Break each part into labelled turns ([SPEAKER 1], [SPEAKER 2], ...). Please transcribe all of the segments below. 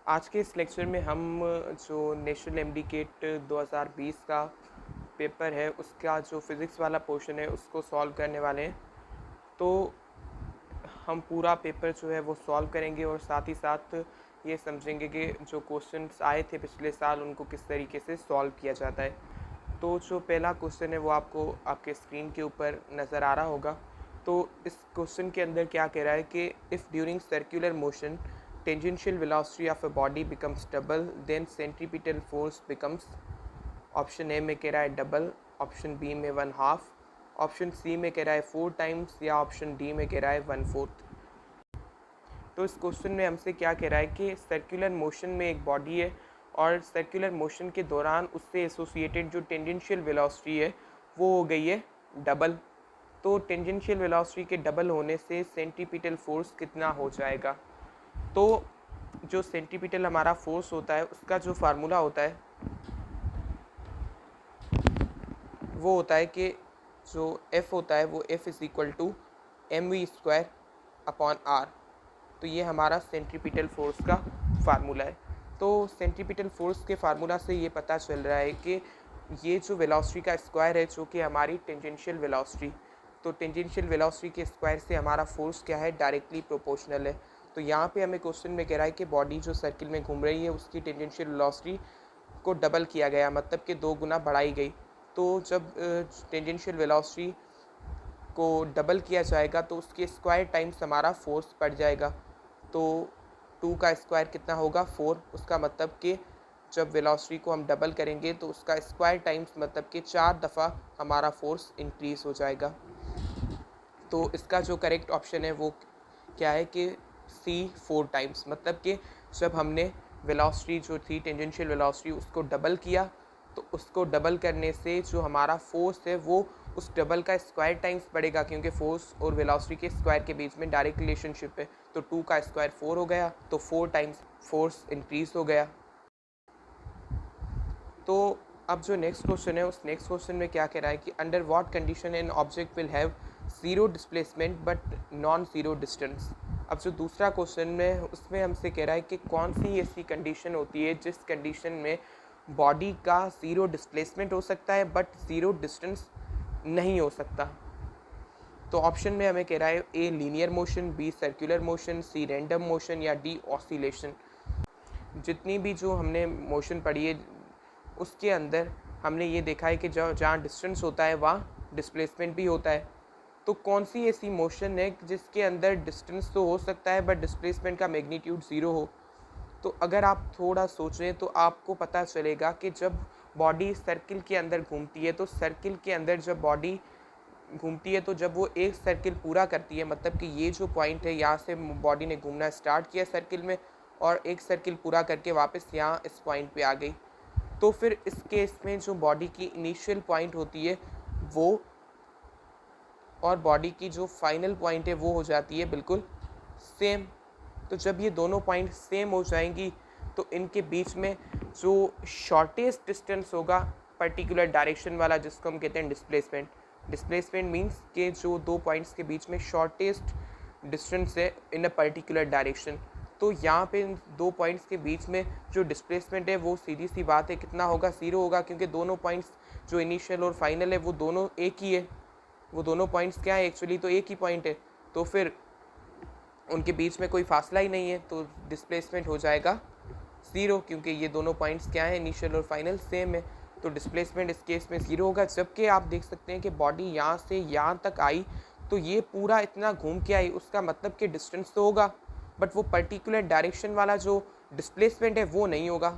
[SPEAKER 1] आज के इस लेक्चर में हम जो नेशनल एमडीकेट 2020 का पेपर है उसका जो फिज़िक्स वाला पोर्शन है उसको सॉल्व करने वाले हैं। तो हम पूरा पेपर जो है वो सॉल्व करेंगे और साथ ही साथ ये समझेंगे कि जो क्वेश्चंस आए थे पिछले साल उनको किस तरीके से सॉल्व किया जाता है। तो जो पहला क्वेश्चन है वो आपको आपके स्क्रीन के ऊपर नज़र आ रहा होगा। तो इस क्वेश्चन के अंदर क्या कह रहा है कि if during circular motion tangential velocity of a body becomes double then centripetal force becomes. Option A में कह रहा है डबल, ऑप्शन बी में 1/2, ऑप्शन सी में कह रहा है 4 टाइम्स या ऑप्शन डी में कह रहा है 1/4। तो इस क्वेश्चन में हमसे क्या कह रहा है कि सर्कुलर मोशन में एक बॉडी है और सर्कुलर मोशन के दौरान उससे एसोसिएटेड जो टेंजेंशियल वेलोसिटी है वो हो गई है डबल। तो टेंजेंशियल वेलोसिटी के डबल होने से सेंट्रीपिटल फोर्स कितना हो जाएगा। तो जो सेंट्रीपिटल हमारा फोर्स होता है उसका जो फार्मूला होता है वो होता है कि जो F होता है वो F is equal to mv² upon r। तो ये हमारा सेंट्रीपिटल फोर्स का फार्मूला है। तो सेंट्रीपिटल फोर्स के फार्मूला से ये पता चल रहा है कि ये जो वेलोसिटी का स्क्वायर है जो कि हमारी टेंजेंशियल वेलोसिटी, तो टेंजेंशियल वेलोसिटी के स्क्वायर से हमारा फोर्स क्या है, डायरेक्टली प्रोपोर्शनल है। तो यहाँ पे हमें क्वेश्चन में कह रहा है कि बॉडी जो सर्किल में घूम रही है उसकी टेंजेंशियल वेलोसिटी को डबल किया गया, मतलब कि 2 गुना बढ़ाई गई। तो जब टेंजेंशियल वेलोसिटी को डबल किया जाएगा तो उसके स्क्वायर टाइम्स हमारा फोर्स पड़ जाएगा। तो 2 का स्क्वायर कितना होगा 4। उसका मतलब कि जब वेलोसिटी को हम डबल करेंगे तो उसका स्क्वायर टाइम्स मतलब कि 4 दफ़ा हमारा फोर्स इंक्रीज़ हो जाएगा। तो इसका जो करेक्ट ऑप्शन है वो क्या है कि सी 4 टाइम्स, मतलब कि जब हमने वेलोसिटी जो थी टेंजेंशियल वेलोसिटी उसको डबल किया तो उसको डबल करने से जो हमारा फोर्स है वो उस डबल का स्क्वायर टाइम्स बढ़ेगा, क्योंकि फोर्स और वेलोसिटी के स्क्वायर के बीच में डायरेक्ट रिलेशनशिप है। तो 2 का स्क्वायर 4 हो गया, तो 4 टाइम्स फोर्स इंक्रीज हो गया। तो अब जो नेक्स्ट क्वेश्चन है उस नेक्स्ट क्वेश्चन में क्या कह रहा है कि under what condition an object will have zero displacement but non zero distance. अब जो दूसरा क्वेश्चन में उसमें हमसे कह रहा है कि कौन सी ऐसी कंडीशन होती है जिस कंडीशन में बॉडी का ज़ीरो डिस्प्लेसमेंट हो सकता है बट ज़ीरो डिस्टेंस नहीं हो सकता। तो ऑप्शन में हमें कह रहा है A linear motion, B circular motion, C random motion या डी ऑसिलेशन। जितनी भी जो हमने मोशन पढ़ी है उसके अंदर हमने ये देखा है कि जहाँ डिस्टेंस होता है वहाँ डिस्प्लेसमेंट भी होता है। तो कौन सी ऐसी मोशन है जिसके अंदर डिस्टेंस तो हो सकता है बट डिस्प्लेसमेंट का मैग्नीट्यूड ज़ीरो हो। तो अगर आप थोड़ा सोचें तो आपको पता चलेगा कि जब बॉडी सर्किल के अंदर घूमती है तो सर्किल के अंदर जब बॉडी घूमती है तो जब वो एक सर्किल पूरा करती है, मतलब कि ये जो पॉइंट है यहाँ से बॉडी ने घूमना स्टार्ट किया सर्किल में और एक सर्किल पूरा करके वापस यहाँ इस पॉइंट पे आ गई, तो फिर इस केस में जो बॉडी की इनिशियल पॉइंट होती है वो और बॉडी की जो फाइनल पॉइंट है वो हो जाती है बिल्कुल सेम। तो जब ये दोनों पॉइंट सेम हो जाएंगी तो इनके बीच में जो शॉर्टेस्ट डिस्टेंस होगा पर्टिकुलर डायरेक्शन वाला, जिसको हम कहते हैं डिस्प्लेसमेंट। डिस्प्लेसमेंट मीन्स के जो दो पॉइंट्स के बीच में शॉर्टेस्ट डिस्टेंस है इन अ पर्टिकुलर डायरेक्शन। तो यहाँ पे इन दो पॉइंट्स के बीच में जो डिस्प्लेसमेंट है वो सीधी सी बात है कितना होगा, ज़ीरो होगा, क्योंकि दोनों पॉइंट्स जो इनिशियल और फाइनल है वो दोनों एक ही है। वो दोनों पॉइंट्स क्या है, एक्चुअली तो एक ही पॉइंट है, तो फिर उनके बीच में कोई फासला ही नहीं है, तो डिस्प्लेसमेंट हो जाएगा ज़ीरो, क्योंकि ये दोनों पॉइंट्स क्या है, इनिशियल और फाइनल सेम है। तो डिस्प्लेसमेंट इस केस में ज़ीरो होगा। जबकि आप देख सकते हैं कि बॉडी यहाँ से यहाँ तक आई तो ये पूरा इतना घूम के आई, उसका मतलब कि डिस्टेंस तो होगा बट वो पर्टिकुलर डायरेक्शन वाला जो डिस्प्लेसमेंट है वो नहीं होगा।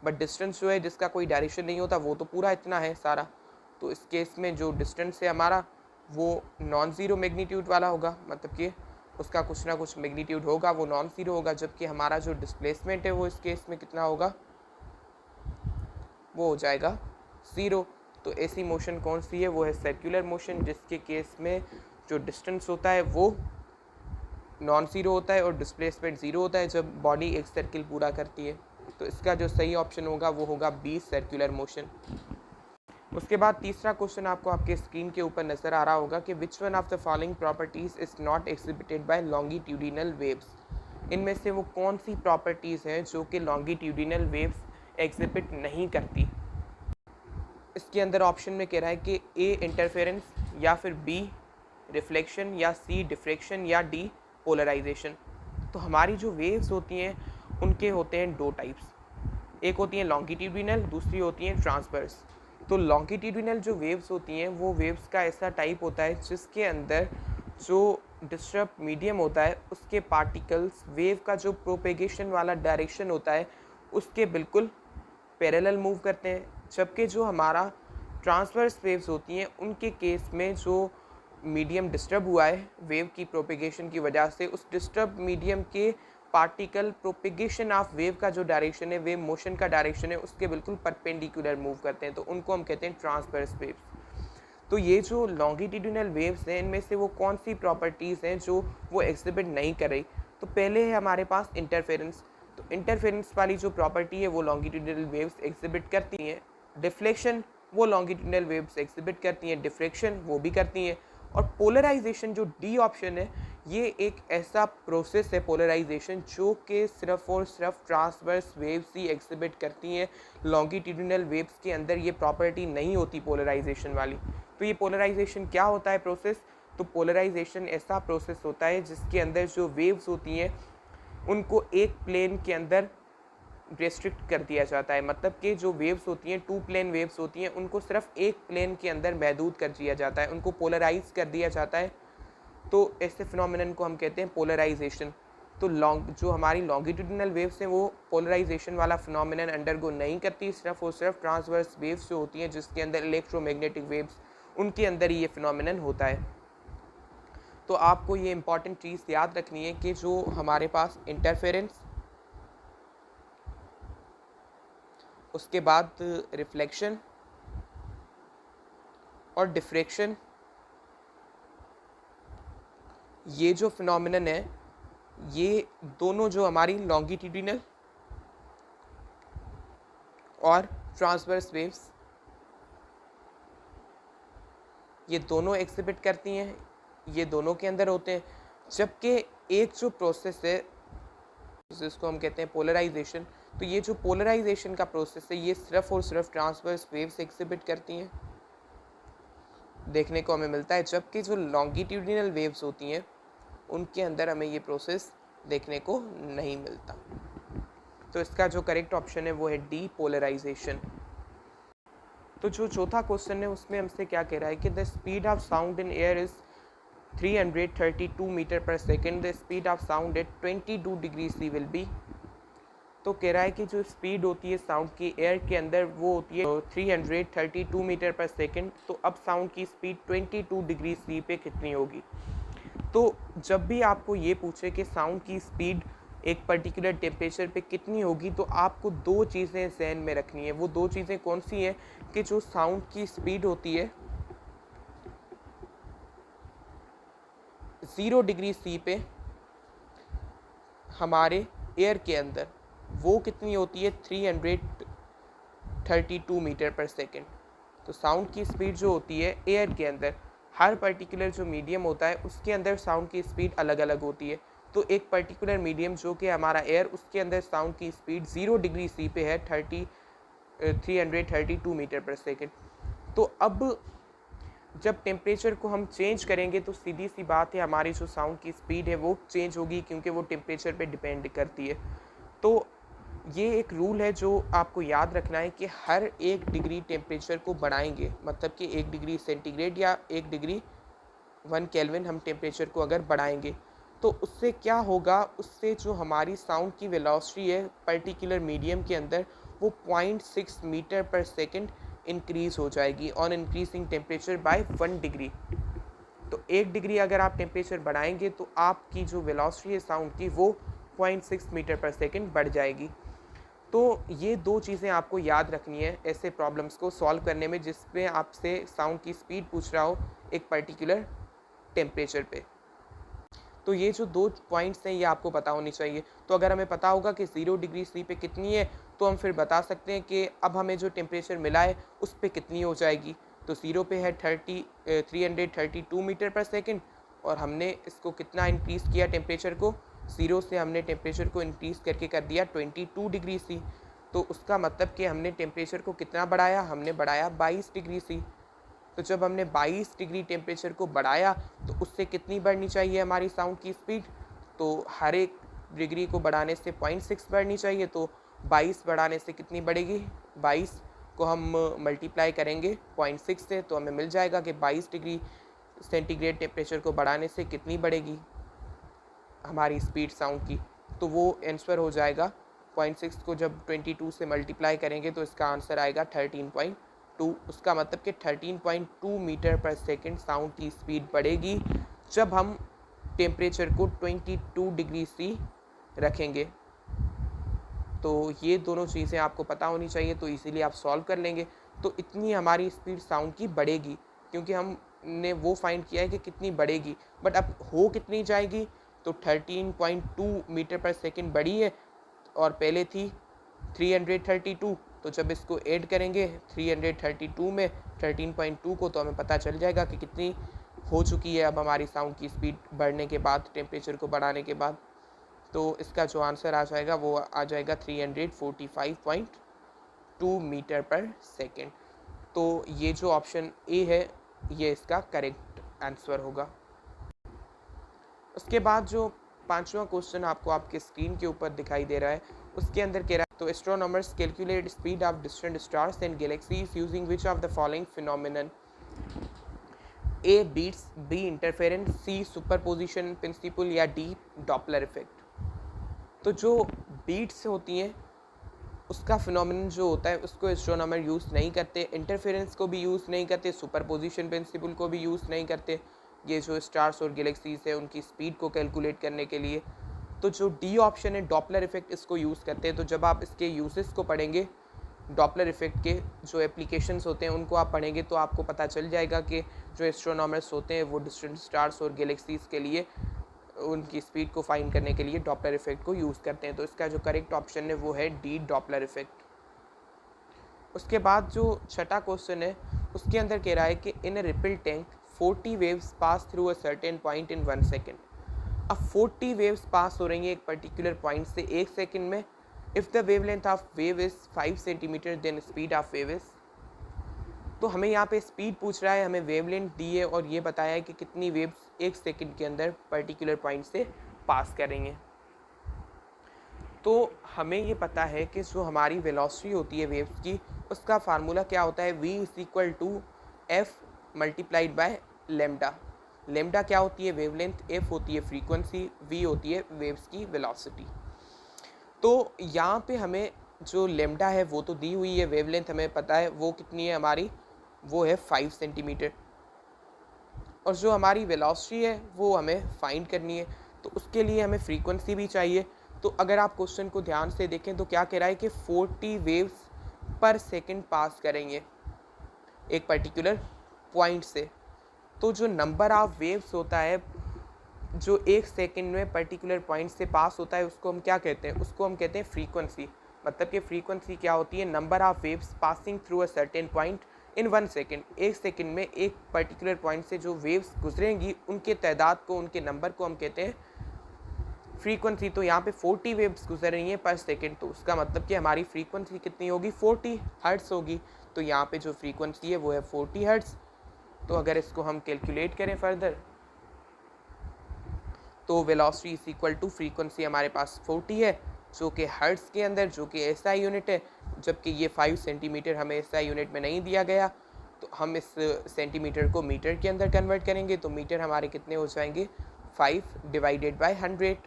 [SPEAKER 1] बट डिस्टेंस जो है जिसका कोई डायरेक्शन नहीं होता वो तो पूरा इतना है सारा। तो इस केस में जो डिस्टेंस है हमारा वो नॉन ज़ीरो मैग्नीट्यूड वाला होगा, मतलब कि उसका कुछ ना कुछ मैग्नीट्यूड होगा, वो नॉन ज़ीरो होगा। जबकि हमारा जो डिस्प्लेसमेंट है वो इस केस में कितना होगा, वो हो जाएगा ज़ीरो। तो ऐसी मोशन कौन सी है, वो है सर्कुलर मोशन, जिसके केस में जो डिस्टेंस होता है वो नॉन ज़ीरो होता है और डिस्प्लेसमेंट ज़ीरो होता है जब बॉडी एक सर्किल पूरा करती है। तो इसका जो सही ऑप्शन होगा वो होगा बी सर्कुलर मोशन। उसके बाद तीसरा क्वेश्चन आपको आपके स्क्रीन के ऊपर नज़र आ रहा होगा कि which one of the following properties is not exhibited by longitudinal waves. इनमें से वो कौन सी प्रॉपर्टीज़ हैं जो कि लॉन्गिट्यूडिनल वेव्स एग्जिबिट नहीं करती। इसके अंदर ऑप्शन में कह रहा है कि ए इंटरफेरेंस, या फिर बी रिफ्लेक्शन, या सी डिफ्रेक्शन, या डी पोलराइजेशन। तो हमारी जो वेव्स होती हैं उनके होते हैं दो टाइप्स, एक होती हैं लॉन्गिट्यूडिनल, दूसरी होती हैं ट्रांसवर्स। तो लॉन्गिट्यूडिनल जो वेव्स होती हैं वो वेव्स का ऐसा टाइप होता है जिसके अंदर जो डिस्टर्ब मीडियम होता है उसके पार्टिकल्स वेव का जो प्रोपेगेशन वाला डायरेक्शन होता है उसके बिल्कुल पैरेलल मूव करते हैं, जबकि जो हमारा ट्रांसवर्स वेव्स होती हैं उनके केस में जो मीडियम डिस्टर्ब हुआ है वेव की प्रोपेगेशन की वजह से, उस डिस्टर्ब मीडियम के पार्टिकल प्रोपेगेशन ऑफ वेव का जो डायरेक्शन है, वेव मोशन का डायरेक्शन है, उसके बिल्कुल परपेंडिकुलर मूव करते हैं, तो उनको हम कहते हैं ट्रांसवर्स वेव्स। तो ये जो लॉन्गिट्यूडिनल वेव्स हैं इनमें से वो कौन सी प्रॉपर्टीज़ हैं जो वो एग्जिबिट नहीं कर रही। तो पहले है हमारे पास इंटरफेरेंस। तो इंटरफेरेंस वाली जो प्रॉपर्टी है वो लॉन्गिट्यूडिनल वेव्स एग्जिबिट करती हैं। डिफ्लेक्शन वो लॉन्गिट्यूडिनल वेव्स एग्जिबिट करती हैं, डिफ्रेक्शन वो भी करती हैं। और पोलराइजेशन जो डी ऑप्शन है ये एक ऐसा प्रोसेस है पोलराइजेशन जो कि सिर्फ और सिर्फ ट्रांसवर्स वेव्स ही एग्जिबिट करती हैं। लॉन्गिट्यूडिनल वेव्स के अंदर ये प्रॉपर्टी नहीं होती पोलराइजेशन वाली। तो ये पोलराइजेशन क्या होता है प्रोसेस? तो पोलराइजेशन ऐसा प्रोसेस होता है जिसके अंदर जो वेव्स होती हैं उनको एक प्लेन के अंदर रेस्ट्रिक्ट कर दिया जाता है, मतलब कि जो वेव्स होती हैं टू प्लेन वेव्स होती हैं उनको सिर्फ एक प्लेन के अंदर महदूद कर दिया जाता है, उनको पोलराइज कर दिया जाता है। तो ऐसे फिनोमिनन को हम कहते हैं पोलराइजेशन। तो जो हमारी लॉन्गिट्यूडिनल वेव्स हैं वो पोलराइजेशन वाला फिनोमिनन अंडरगो नहीं करती, सिर्फ और सिर्फ ट्रांसवर्स वेव्स जो होती हैं जिसके अंदर इलेक्ट्रोमैग्नेटिक वेव्स उनके अंदर ही ये फिनोमिनन होता है। तो आपको ये इंपॉर्टेंट चीज़ याद रखनी है कि जो हमारे पास इंटरफेरेंस, उसके बाद रिफ्लेक्शन और डिफ्रेक्शन, ये जो फिनोमिनन है ये दोनों जो हमारी लॉन्गिट्यूडिनल और ट्रांसवर्स वेव्स ये दोनों एग्जिबिट करती हैं, ये दोनों के अंदर होते हैं। जबकि एक जो प्रोसेस है जिसको हम कहते हैं पोलराइजेशन, तो ये जो पोलराइजेशन का प्रोसेस है ये सिर्फ और सिर्फ ट्रांसवर्स वेव्स एग्जिबिट करती हैं, देखने को हमें मिलता है। जबकि जो लॉन्गिट्यूडिनल वेव्स होती हैं उनके अंदर हमें ये प्रोसेस देखने को नहीं मिलता। तो इसका जो करेक्ट ऑप्शन है वो है डी पोलराइजेशन। तो जो चौथा क्वेश्चन है उसमें हमसे क्या कह रहा है कि the speed of sound in air is 332 metre per second, the speed of sound at 22 degree C will be. तो कह रहा है कि जो स्पीड होती है साउंड की एयर के अंदर वो होती है 332 मीटर पर सेकेंड। तो अब साउंड की स्पीड 22 डिग्री सी पे कितनी होगी? तो जब भी आपको ये पूछे कि साउंड की स्पीड एक पर्टिकुलर टेम्परेचर पे कितनी होगी तो आपको दो चीज़ें ज़हन में रखनी है। वो दो चीज़ें कौन सी हैं कि जो साउंड की स्पीड होती है 0 डिग्री सी पे हमारे एयर के अंदर वो कितनी होती है 332 मीटर पर सेकेंड। तो साउंड की स्पीड जो होती है एयर के अंदर, हर पर्टिकुलर जो मीडियम होता है उसके अंदर साउंड की स्पीड अलग अलग होती है। तो एक पर्टिकुलर मीडियम जो कि हमारा एयर, उसके अंदर साउंड की स्पीड 0 डिग्री सी पे है 332 मीटर पर सेकेंड। तो अब जब टेम्परेचर को हम चेंज करेंगे तो सीधी सी बात है हमारी जो साउंड की स्पीड है वो चेंज होगी, क्योंकि वो टेम्परेचर पे डिपेंड करती है। तो ये एक रूल है जो आपको याद रखना है कि हर 1 डिग्री टेम्परेचर को बढ़ाएंगे, मतलब कि 1 डिग्री सेंटीग्रेड या 1 डिग्री 1 केल्विन हम टेम्परेचर को अगर बढ़ाएंगे तो उससे क्या होगा, उससे जो हमारी साउंड की वेलोसिटी है पर्टिकुलर मीडियम के अंदर वो 0.6 मीटर पर सेकेंड इंक्रीज़ हो जाएगी on increasing temperature by 1 degree. तो 1 डिग्री अगर आप टेम्परेचर बढ़ाएंगे तो आपकी जो वेलोसिटी है साउंड की वो 0.6 मीटर पर सेकेंड बढ़ जाएगी। तो ये दो चीज़ें आपको याद रखनी है ऐसे प्रॉब्लम्स को सॉल्व करने में जिसमें आपसे साउंड की स्पीड पूछ रहा हो एक पर्टिकुलर टेम्परेचर पे। तो ये जो दो पॉइंट्स हैं ये आपको पता होनी चाहिए। तो अगर हमें पता होगा कि 0 डिग्री सी पे कितनी है तो हम फिर बता सकते हैं कि अब हमें जो टेम्परेचर मिला है उस पे कितनी हो जाएगी। तो 0 पे है 332 मीटर पर सेकेंड और हमने इसको कितना इंक्रीज़ किया टेम्परेचर को 0 से हमने टेम्परेचर को इंक्रीज़ करके कर दिया 22 डिग्री सी। तो उसका मतलब कि हमने टेम्परेचर को कितना बढ़ाया, हमने बढ़ाया 22 डिग्री सी। तो जब हमने 22 डिग्री टेम्परेचर को बढ़ाया तो उससे कितनी बढ़नी चाहिए हमारी साउंड की स्पीड, तो हर एक डिग्री को बढ़ाने से 0.6 बढ़नी चाहिए। तो 22 बढ़ाने से कितनी बढ़ेगी, 22 को हम मल्टीप्लाई करेंगे 0.6 से तो हमें मिल जाएगा कि 22 डिग्री सेंटीग्रेड टेम्परेचर को बढ़ाने से कितनी बढ़ेगी हमारी स्पीड साउंड की। तो वो आंसर हो जाएगा 0.6 को जब 22 से मल्टीप्लाई करेंगे तो इसका आंसर आएगा 13.2। उसका मतलब कि 13.2 मीटर पर सेकंड साउंड की स्पीड बढ़ेगी जब हम टेम्परेचर को 22 डिग्री सी रखेंगे। तो ये दोनों चीज़ें आपको पता होनी चाहिए, तो इसीलिए आप सॉल्व कर लेंगे। तो इतनी हमारी स्पीड साउंड की बढ़ेगी, क्योंकि हमने वो फाइंड किया है कि कितनी बढ़ेगी, बट अब हो कितनी जाएगी। तो 13.2 मीटर पर सेकंड बढ़ी है और पहले थी 332। तो जब इसको ऐड करेंगे 332 में 13.2 को, तो हमें पता चल जाएगा कि कितनी हो चुकी है अब हमारी साउंड की स्पीड बढ़ने के बाद, टेम्परेचर को बढ़ाने के बाद। तो इसका जो आंसर आ जाएगा वो आ जाएगा 345.2 मीटर पर सेकेंड। तो ये जो ऑप्शन ए है ये इसका करेक्ट आंसर होगा। उसके बाद जो पांचवा क्वेश्चन आपको आपके स्क्रीन के ऊपर दिखाई दे रहा है, उसके अंदर कह रहा है तो astronomers calculate speed of distant stars and galaxies using which of the following phenomenon. A beats, B interference, C superposition principle या डी डॉपलर इफेक्ट। तो जो बीट्स होती हैं उसका फिनोमिनन जो होता है उसको एस्ट्रोनॉमर यूज़ नहीं करते, इंटरफेरेंस को भी यूज़ नहीं करते, सुपरपोजिशन प्रिंसिपल को भी यूज़ नहीं करते, ये जो स्टार्स और गैलेक्सीज है उनकी स्पीड को कैलकुलेट करने के लिए। तो जो डी ऑप्शन है डॉपलर इफेक्ट, इसको यूज़ करते हैं। तो जब आप इसके यूजेस को पढ़ेंगे, डॉपलर इफेक्ट के जो एप्लीकेशंस होते हैं उनको आप पढ़ेंगे, तो आपको पता चल जाएगा कि जो एस्ट्रोनॉमर्स होते हैं वो डिस्टेंट स्टार्स और गैलेक्सीज के लिए उनकी स्पीड को फाइंड करने के लिए डॉपलर इफेक्ट को यूज़ करते हैं। तो इसका जो करेक्ट ऑप्शन है वो है डी डॉपलर इफेक्ट। उसके बाद जो छठा क्वेश्चन है उसके अंदर कह रहा है कि in ripple tank 40 waves pass through a certain point in 1 second. अब 40 वेव्स पास हो रही हैं एक पर्टिकुलर पॉइंट से 1 सेकेंड में। If the wavelength of wave is 5 centimetre then speed of wave is. तो हमें यहाँ पे स्पीड पूछ रहा है, हमें वेवलेंथ दी है और ये बताया है कि कितनी वेव्स 1 सेकेंड के अंदर पर्टिकुलर पॉइंट से पास करेंगे। तो हमें ये पता है कि जो हमारी वेलोसिटी होती है वेव्स की, उसका फार्मूला क्या होता है, v is equal to F multiplied by lambda. Lambda क्या होती है, वेवलेंथ, एफ होती है फ्रीक्वेंसी, v होती है वेव्स की वेलोसिटी। तो यहाँ पे हमें जो लेमडा है वो तो दी हुई है, वेवलेंथ हमें पता है वो कितनी है हमारी, वो है 5 सेंटीमीटर, और जो हमारी वेलोसिटी है वो हमें फाइंड करनी है। तो उसके लिए हमें फ्रीक्वेंसी भी चाहिए। तो अगर आप क्वेश्चन को ध्यान से देखें तो क्या कह रहा है कि 40 वेव्स पर सेकंड पास करेंगे एक पर्टिकुलर पॉइंट से। तो जो नंबर ऑफ वेव्स होता है जो 1 सेकंड में पर्टिकुलर पॉइंट से पास होता है उसको हम क्या कहते हैं, उसको हम कहते हैं फ्रीक्वेंसी। मतलब कि फ्रीक्वेंसी क्या होती है, number of waves passing through a certain point in 1 second. 1 second में एक पर्टिकुलर पॉइंट से जो वेव्स गुजरेंगी उनके तादाद को, उनके नंबर को हम कहते हैं फ्रीक्वेंसी। तो यहाँ पे 40 वेव्स गुजर रही हैं पर सेकेंड, तो उसका मतलब कि हमारी फ्रीक्वेंसी कितनी होगी, 40 हर्ट्स होगी। तो यहाँ पे जो फ्रीक्वेंसी है वो है 40 हर्ट्स। तो अगर इसको हम कैलकुलेट करें फर्दर तो velocity is equal to frequency हमारे पास 40 है जो कि हर्ट्स के अंदर, जो कि एसआई यूनिट है, जबकि ये 5 सेंटीमीटर हमें एसआई यूनिट में नहीं दिया गया। तो हम इस सेंटीमीटर को मीटर के अंदर कन्वर्ट करेंगे तो मीटर हमारे कितने हो जाएंगे, 5 डिवाइडेड बाय 100।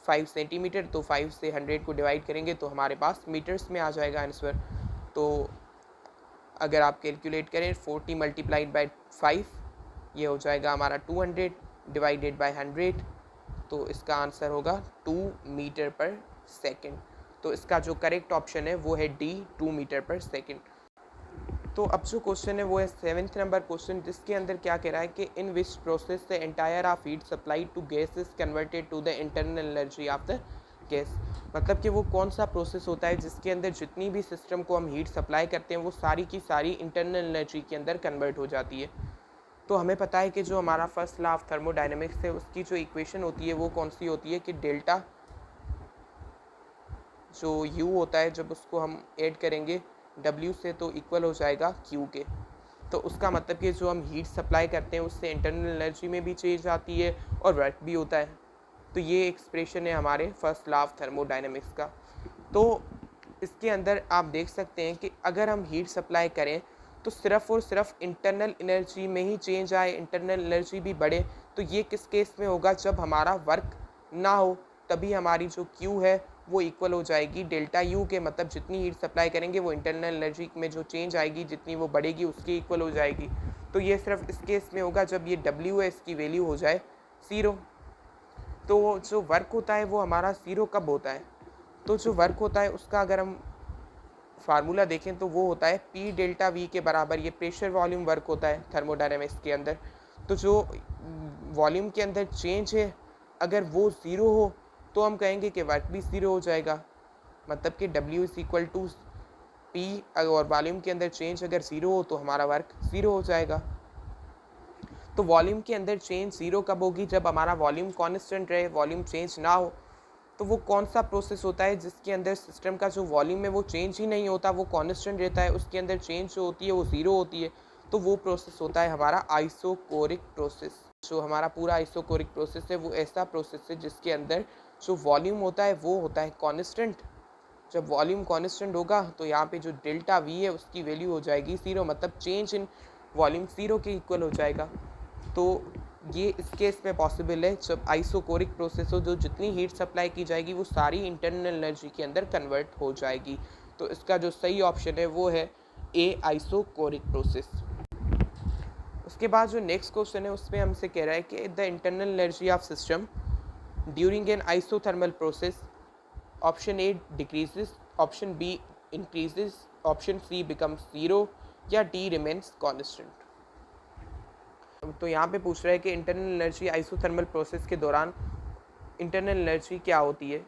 [SPEAKER 1] 5 सेंटीमीटर, तो 5 से 100 को डिवाइड करेंगे तो हमारे पास मीटर्स में आ जाएगा आंसर। तो अगर आप कैलकुलेट करें 40 मल्टीप्लाइड बाय 5, ये हो जाएगा हमारा 200 डिवाइडेड बाय 100। तो इसका आंसर होगा 2 मीटर पर सेकेंड। तो इसका जो करेक्ट ऑप्शन है वो है डी, 2 मीटर पर सेकेंड। तो अब जो क्वेश्चन है वो है 7th नंबर क्वेश्चन, जिसके अंदर क्या कह रहा है कि in which process the entire of heat supply to gas is converted to the internal energy of the gas. मतलब कि वो कौन सा प्रोसेस होता है जिसके अंदर जितनी भी सिस्टम को हम हीट सप्लाई करते हैं वो सारी की सारी इंटरनल एनर्जी के अंदर कन्वर्ट हो जाती है। तो हमें पता है कि जो हमारा फर्स्ट लॉ ऑफ थर्मोडायनेमिक्स है उसकी जो इक्वेशन होती है वो कौन सी होती है कि डेल्टा जो U होता है जब उसको हम ऐड करेंगे W से तो इक्वल हो जाएगा Q के। तो उसका मतलब कि जो हम हीट सप्लाई करते हैं उससे इंटरनल एनर्जी में भी चेंज आती है और वर्क भी होता है। तो ये एक्सप्रेशन है हमारे फर्स्ट लॉ ऑफ थर्मोडायनेमिक्स का। तो इसके अंदर आप देख सकते हैं कि अगर हम हीट सप्लाई करें तो सिर्फ और सिर्फ इंटरनल एनर्जी में ही चेंज आए, इंटरनल एनर्जी भी बढ़े। तो ये किस केस में होगा? जब हमारा वर्क ना हो, तभी हमारी जो Q है वो इक्वल हो जाएगी डेल्टा U के। मतलब जितनी हीट सप्लाई करेंगे वो इंटरनल एनर्जी में जो चेंज आएगी जितनी वो बढ़ेगी उसके इक्वल हो जाएगी। तो ये सिर्फ इस केस में होगा जब ये W है इसकी वैल्यू हो जाए 0। तो जो वर्क होता है वो हमारा 0 कब होता है? तो जो वर्क होता है उसका अगर हम फार्मूला देखें तो वो होता है P डेल्टा V के बराबर। ये प्रेशर वॉल्यूम वर्क होता है थर्मोडायनेमिक्स के अंदर। तो जो वॉल्यूम के अंदर चेंज है अगर वो 0 हो तो हम कहेंगे कि वर्क भी 0 हो जाएगा। मतलब कि W is equal to P और वॉल्यूम के अंदर चेंज अगर 0 हो तो हमारा वर्क 0 हो जाएगा। तो वॉल्यूम के अंदर चेंज 0 कब होगी? जब हमारा वॉल्यूम कांस्टेंट रहे, वॉल्यूम चेंज ना हो। तो वो कौन सा प्रोसेस होता है जिसके अंदर सिस्टम का जो वॉल्यूम है वो चेंज ही नहीं होता, वो कांस्टेंट रहता है, उसके अंदर चेंज जो होती है वो 0 होती है। तो वो प्रोसेस होता है हमारा आइसोकोरिक प्रोसेस। जो हमारा पूरा आइसोकोरिक प्रोसेस है वो ऐसा प्रोसेस है जिसके अंदर जो वॉल्यूम होता है वो होता है कांस्टेंट। जब वॉल्यूम कांस्टेंट होगा तो यहाँ पे जो डेल्टा V है उसकी वैल्यू हो जाएगी 0। मतलब चेंज इन वॉल्यूम 0 के इक्वल हो जाएगा। तो ये इस केस में पॉसिबल है जब आइसोकोरिक प्रोसेस हो, जो जितनी हीट सप्लाई की जाएगी वो सारी इंटरनल एनर्जी के अंदर कन्वर्ट हो जाएगी। तो इसका जो सही ऑप्शन है वो है ए, आइसोकोरिक प्रोसेस। उसके बाद जो नेक्स्ट क्वेश्चन है उसमें हमसे कह रहा है कि the internal energy of system during an isothermal process, option A decreases, option B increases, option C becomes 0 या डी रिमेन्स कॉन्स्टेंट। तो यहाँ पे पूछ रहा है कि इंटरनल एनर्जी आइसोथर्मल प्रोसेस के दौरान इंटरनल एनर्जी क्या होती है?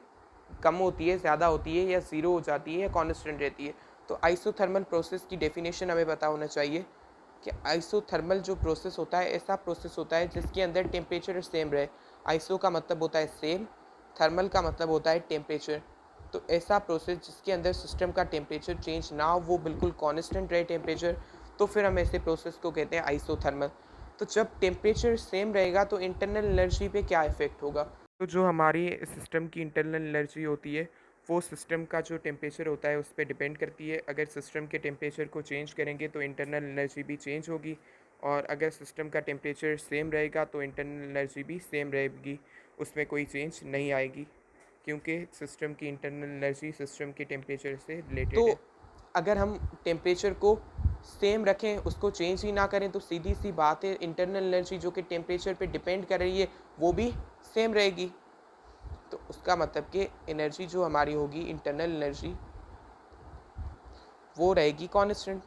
[SPEAKER 1] कम होती है, ज़्यादा होती है, या 0 हो जाती है, या कांस्टेंट रहती है? तो आइसोथर्मल प्रोसेस की डेफिनेशन हमें पता होना चाहिए कि आइसोथर्मल जो प्रोसेस होता है ऐसा प्रोसेस होता है जिसके अंदर टेम्परेचर सेम रहे। आइसो का मतलब होता है सेम, थर्मल का मतलब होता है टेम्परेचर। तो ऐसा प्रोसेस जिसके अंदर सिस्टम का टेम्परेचर चेंज ना हो, वो बिल्कुल कांस्टेंट रहे टेम्परेचर, तो फिर हम ऐसे प्रोसेस को कहते हैं आइसोथर्मल। तो जब टेम्परेचर सेम रहेगा तो इंटरनल एनर्जी पे क्या इफेक्ट होगा? तो जो हमारी सिस्टम की इंटरनल एनर्जी होती है वो सिस्टम का जो टेम्परेचर होता है उस पर डिपेंड करती है। अगर सिस्टम के टेम्परेचर को चेंज करेंगे तो इंटरनल एनर्जी भी चेंज होगी, और अगर सिस्टम का टेम्परेचर सेम रहेगा तो इंटरनल एनर्जी भी सेम रहेगी, उसमें कोई चेंज नहीं आएगी, क्योंकि सिस्टम की इंटरनल एनर्जी सिस्टम के टेम्परेचर से रिलेटेड है। तो अगर हम टेम्परेचर को सेम रखें, उसको चेंज ही ना करें, तो सीधी सी बात है इंटरनल एनर्जी जो कि टेम्परेचर पे डिपेंड कर रही है वो भी सेम रहेगी। तो उसका मतलब कि एनर्जी जो हमारी होगी इंटरनल एनर्जी वो रहेगी कांस्टेंट,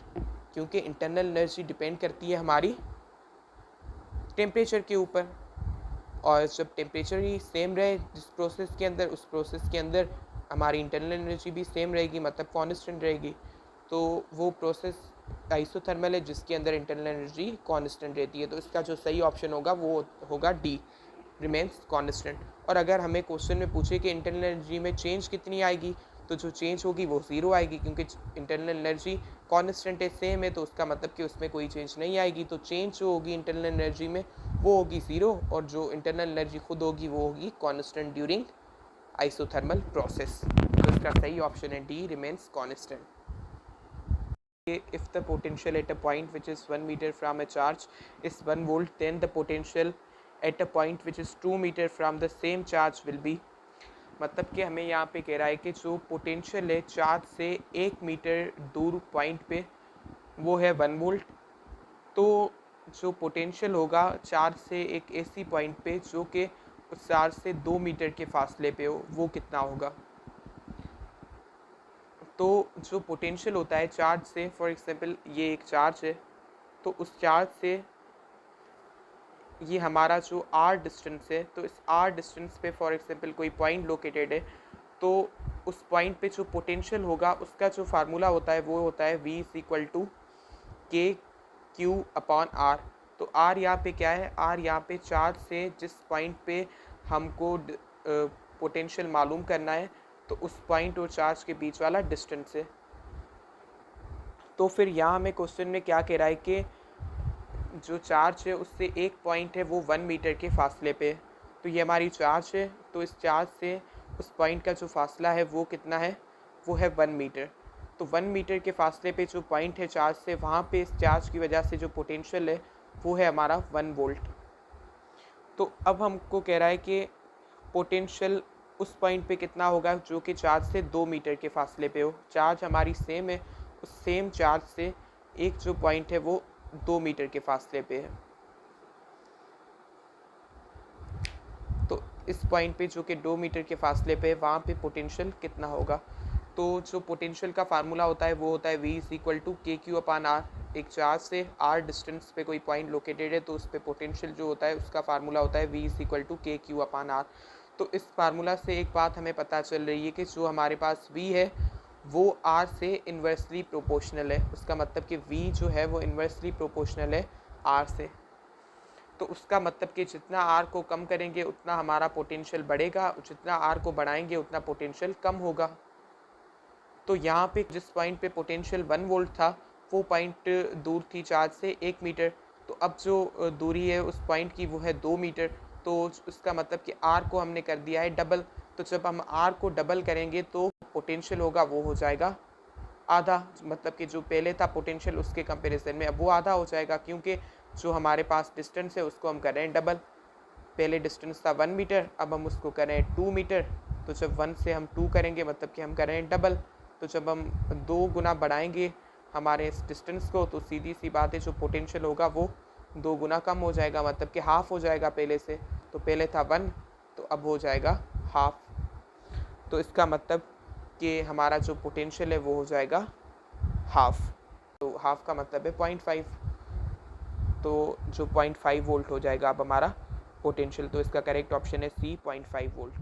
[SPEAKER 1] क्योंकि इंटरनल एनर्जी डिपेंड करती है हमारी टेम्परेचर के ऊपर। और जब टेम्परेचर ही सेम रहे जिस प्रोसेस के अंदर, उस प्रोसेस के अंदर हमारी इंटरनल एनर्जी भी सेम रहेगी, मतलब कांस्टेंट रहेगी। तो वो प्रोसेस आइसोथर्मल है जिसके अंदर इंटरनल एनर्जी कांस्टेंट रहती है। तो इसका जो सही ऑप्शन होगा वो होगा डी, रिमेन्स कांस्टेंट। और अगर हमें क्वेश्चन में पूछे कि इंटरनल एनर्जी में चेंज कितनी आएगी, तो जो चेंज होगी वो 0 आएगी, क्योंकि इंटरनल एनर्जी कांस्टेंट है, सेम है, तो उसका मतलब कि उसमें कोई चेंज नहीं आएगी। तो चेंज जो होगी इंटरनल एनर्जी में वो होगी 0, और जो इंटरनल एनर्जी खुद होगी वो होगी कांस्टेंट ड्यूरिंग आइसोथर्मल प्रोसेस। तो इसका सही ऑप्शन है D, remains constant. If the potential at a point which is 1 meter from a charge is 1 volt, then the potential at a point which is 2 meter from the same charge will be। मतलब कि हमें यहाँ पे कह रहा है कि जो पोटेंशियल है चार्ज से 1 मीटर दूर पॉइंट पे वो है 1 वोल्ट। तो जो पोटेंशियल होगा चार्ज से एक ऐसी पॉइंट पे जो कि उस चार्ज से 2 मीटर के फासले पे हो, वो कितना होगा? तो जो पोटेंशियल होता है चार्ज से, फॉर एग्जांपल ये एक चार्ज है, तो उस चार्ज से ये हमारा जो आर डिस्टेंस है, तो इस आर डिस्टेंस पे फॉर एग्जांपल कोई पॉइंट लोकेटेड है, तो उस पॉइंट पे जो पोटेंशियल होगा उसका जो फार्मूला होता है वो होता है V इज इक्वल टू के क्यू अपॉन आर। तो आर यहाँ पे क्या है, आर यहाँ पे चार्ज से जिस पॉइंट पे हमको पोटेंशियल मालूम करना है तो उस पॉइंट और चार्ज के बीच वाला डिस्टेंस है। तो फिर यहाँ हमें क्वेश्चन में क्या कह रहा है कि जो चार्ज है उससे एक पॉइंट है वो 1 मीटर के फासले पे है। तो ये हमारी चार्ज है, तो इस चार्ज से उस पॉइंट का जो फासला है वो कितना है, वो है 1 मीटर। तो 1 मीटर के फासले पे जो पॉइंट है चार्ज से, वहाँ पे इस चार्ज की वजह से जो पोटेंशियल है वो है हमारा 1 वोल्ट। तो अब हमको कह रहा है कि पोटेंशियल उस पॉइंट पे कितना होगा जो कि चार्ज से 2 मीटर के फासले पे हो। चार्ज हमारी सेम है, उस सेम चार्ज से एक जो पॉइंट है वो 2 मीटर के फासले पे है। तो इस पॉइंट पे जो कि 2 मीटर के फासले पे है वहाँ पे पोटेंशियल कितना होगा। तो जो पोटेंशियल का फार्मूला होता है वो होता है V = KQ/R। एक चार्ज से R डिस्टेंस पे कोई पॉइंट लोकेटेड है तो उस पर पोटेंशियल जो होता है उसका फार्मूला होता है V = KQ/R। तो इस फार्मूला से एक बात हमें पता चल रही है कि जो हमारे पास V है वो R से इन्वर्सली प्रोपोर्शनल है। उसका मतलब कि V जो है वो इन्वर्सली प्रोपोर्शनल है R से। तो उसका मतलब कि जितना R को कम करेंगे उतना हमारा पोटेंशियल बढ़ेगा, जितना R को बढ़ाएंगे उतना पोटेंशियल कम होगा। तो यहाँ पे जिस पॉइंट पे पोटेंशियल 1 वोल्ट था वो पॉइंट दूर थी चार्ज से 1 मीटर। तो अब जो दूरी है उस पॉइंट की वो है 2 मीटर। तो उसका मतलब कि R को हमने कर दिया है डबल। तो जब हम R को डबल करेंगे तो पोटेंशियल होगा वो हो जाएगा आधा। मतलब कि जो पहले था पोटेंशियल उसके कंपैरिजन में अब वो आधा हो जाएगा, क्योंकि जो हमारे पास डिस्टेंस है उसको हम कर रहे हैं डबल। पहले डिस्टेंस था 1 मीटर, अब हम उसको कर रहे हैं 2 मीटर। तो जब 1 से हम 2 करेंगे मतलब कि हम कर रहे हैं डबल। तो जब हम 2 गुना बढ़ाएंगे हमारे इस डिस्टेंस को तो सीधी सी बात है जो पोटेंशियल होगा वो 2 गुना कम हो जाएगा, मतलब कि हाफ़ हो जाएगा पहले से। तो पहले था 1 तो अब हो जाएगा हाफ़। तो इसका मतलब कि हमारा जो पोटेंशियल है वो हो जाएगा हाफ़। तो हाफ़ का मतलब है 0.5। तो जो 0.5 वोल्ट हो जाएगा अब हमारा पोटेंशियल। तो इसका करेक्ट ऑप्शन है C, 0.5 वोल्ट।